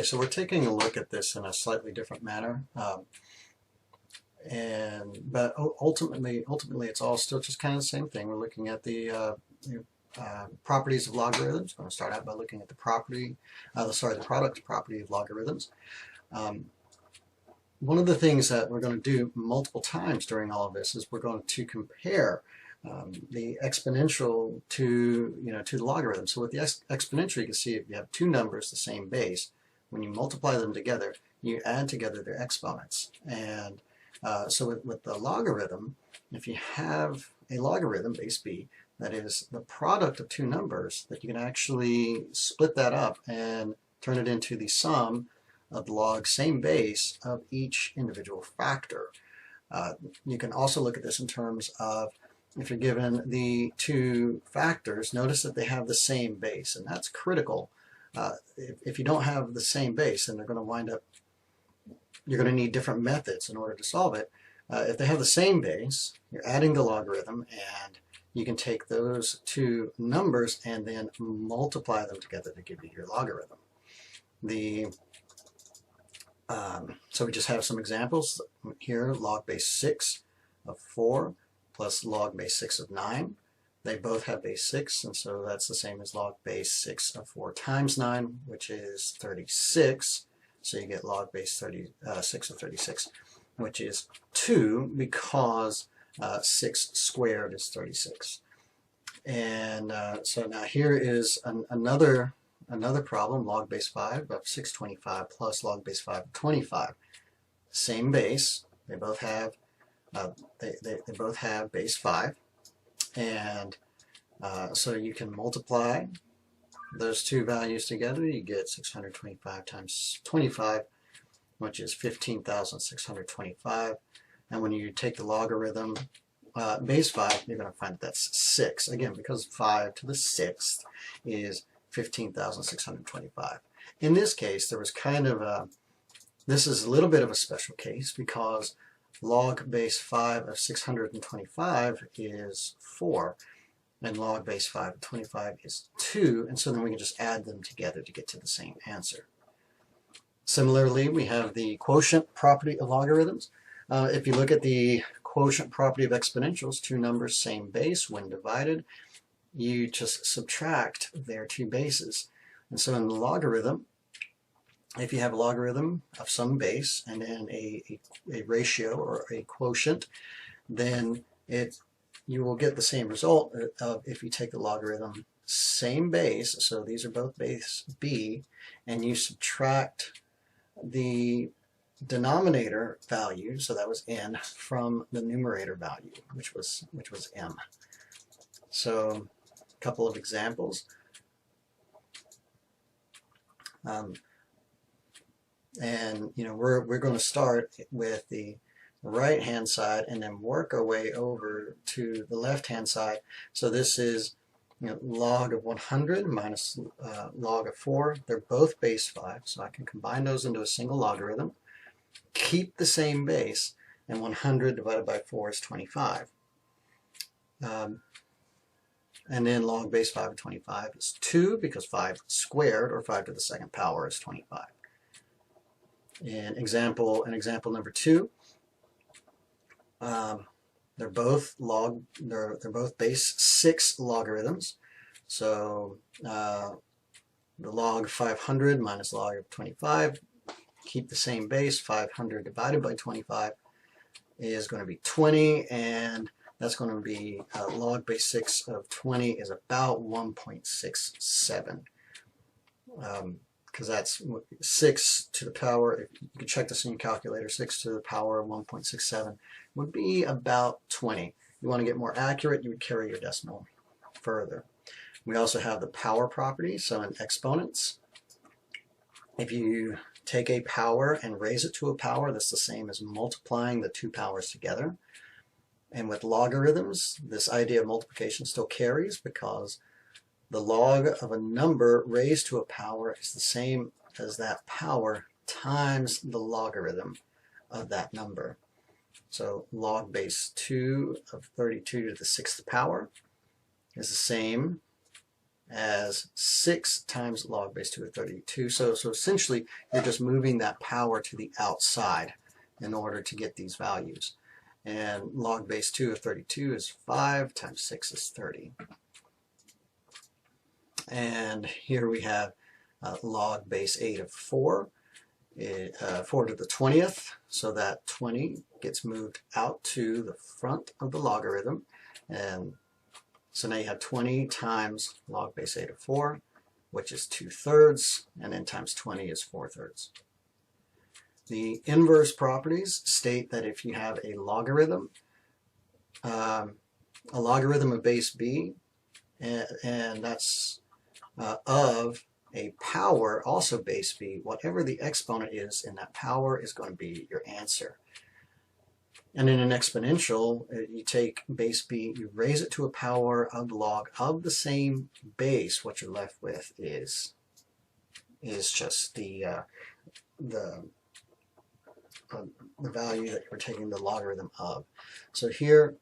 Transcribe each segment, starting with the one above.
Okay, so we're taking a look at this in a slightly different manner, but ultimately, it's all still just kind of the same thing. We're looking at the properties of logarithms. I'm going to start out by looking at the product property of logarithms. One of the things that we're going to do multiple times during all of this is we're going to compare the exponential to the logarithm. So with the exponential, you can see if you have two numbers the same base, when you multiply them together, you add together their exponents. And so with the logarithm, if you have a logarithm, base b, that is the product of two numbers, that you can actually split that up and turn it into the sum of the log same base of each individual factor. You can also look at this in terms of if you're given the two factors, notice that they have the same base, and that's critical. If you don't have the same base, then they're going to wind up, you're going to need different methods in order to solve it. If they have the same base, you're adding the logarithm, and you can take those two numbers and then multiply them together to give you your logarithm. So we just have some examples here. Log base 6 of 4 plus log base 6 of 9. They both have base 6, and so that's the same as log base 6 of 4 times 9, which is 36. So you get log base 6 of 36, which is 2, because 6 squared is 36. And so now here is another problem, log base 5 of 625 plus log base 5 of 25. Same base. They both have they both have base 5, and so you can multiply those two values together. You get 625 times 25, which is 15,625. And when you take the logarithm base 5, you're going to find that that's 6. Again, because 5 to the 6th is 15,625. In this case, there was kind of this is a little bit of a special case, because log base 5 of 625 is 4, and log base 5 of 25 is 2, and so then we can just add them together to get to the same answer. Similarly, we have the quotient property of logarithms. If you look at the quotient property of exponentials, two numbers, same base, when divided, you just subtract their two bases. And so in the logarithm, if you have a logarithm of some base and then a ratio or a quotient, then you will get the same result of if you take the logarithm same base, so these are both base b, and you subtract the denominator value, so that was n, from the numerator value, which was m. So a couple of examples. And we're going to start with the right hand side and then work our way over to the left hand side. So this is log of 100 minus log of 4. They're both base 5, so I can combine those into a single logarithm, keep the same base, and 100 divided by 4 is 25. And then log base 5 of 25 is 2, because 5 squared, or 5 to the second power, is 25. In example number 2, they're both base 6 logarithms. So the log 500 minus log of 25, keep the same base. 500 divided by 25 is going to be 20, and that's going to be log base 6 of 20 is about 1.67. Because that's 6 to the power, you can check this in your calculator, 6 to the power of 1.67 would be about 20. You want to get more accurate, you would carry your decimal further. We also have the power property, so in exponents, if you take a power and raise it to a power, that's the same as multiplying the two powers together. And with logarithms, this idea of multiplication still carries, because the log of a number raised to a power is the same as that power times the logarithm of that number. So log base 2 of 32 to the 6th power is the same as 6 times log base 2 of 32. So essentially, you're just moving that power to the outside in order to get these values. And log base 2 of 32 is 5 times 6 is 30. And here we have log base 8 of 4, 4 to the 20th, so that 20 gets moved out to the front of the logarithm. And so now you have 20 times log base 8 of 4, which is 2/3, and then times 20 is 4/3. The inverse properties state that if you have a logarithm of base b, and that's of a power also base b, whatever the exponent is in that power is going to be your answer. And in an exponential, you take base b, you raise it to a power of the log of the same base. What you're left with is just the value that you're taking the logarithm of. So here,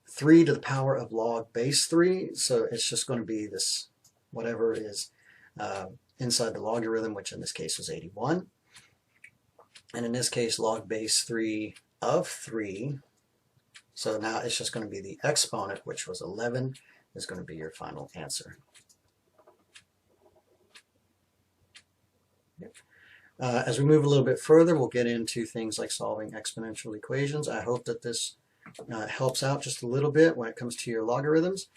3 to the power of log base 3, so it's just going to be this, whatever is inside the logarithm, which in this case was 81. And in this case, log base 3 of 3, so now it's just going to be the exponent, which was 11, is going to be your final answer. As we move a little bit further, we'll get into things like solving exponential equations. I hope that this helps out just a little bit when it comes to your logarithms.